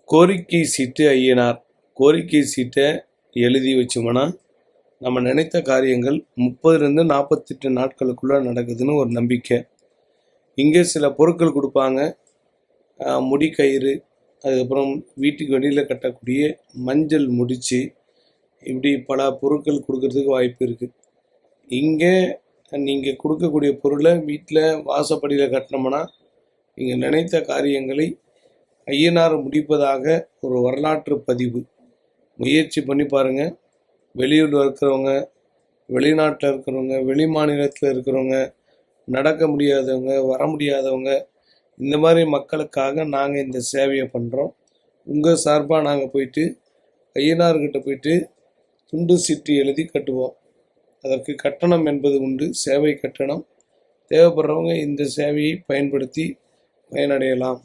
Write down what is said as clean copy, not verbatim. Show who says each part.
Speaker 1: கோரிக்கை சீட்டு ஐயனார். கோரிக்கை சீட்டை எழுதி வச்சோம்னா நம்ம நினைத்த காரியங்கள் 30லேருந்து 48 நாட்களுக்குள்ளே நடக்குதுன்னு ஒரு நம்பிக்கை. இங்கே சில பொருட்கள் கொடுப்பாங்க. முடிக்கயிறு, அதுக்கப்புறம் வீட்டுக்கு வெளியில் கட்டக்கூடிய மஞ்சள் முடிச்சு, இப்படி பல பொருட்கள் கொடுக்கறதுக்கு வாய்ப்பு இருக்குது. இங்கே நீங்கள் கொடுக்கக்கூடிய பொருளை வீட்டில் வாசப்படியில் கட்டினோம்னா நீங்கள் நினைத்த காரியங்களை ஐயனார் முடிப்பதாக ஒரு வரலாற்று பதிவு. முயற்சி பண்ணி பாருங்கள். வெளியூரில் இருக்கிறவங்க, வெளிநாட்டில் இருக்கிறவங்க, வெளி மாநிலத்தில் இருக்கிறவங்க, நடக்க முடியாதவங்க, வர முடியாதவங்க, இந்த மாதிரி மக்களுக்காக நாங்கள் இந்த சேவையை பண்ணுறோம். உங்கள் சார்பாக நாங்கள் போயிட்டு ஐயனார்கிட்ட போயிட்டு துண்டு சீட்டு எழுதி கட்டுவோம். அதற்கு கட்டணம் என்பது உண்டு, சேவை கட்டணம். தேவைப்படுறவங்க இந்த சேவையை பயன்படுத்தி பயனடையலாம்.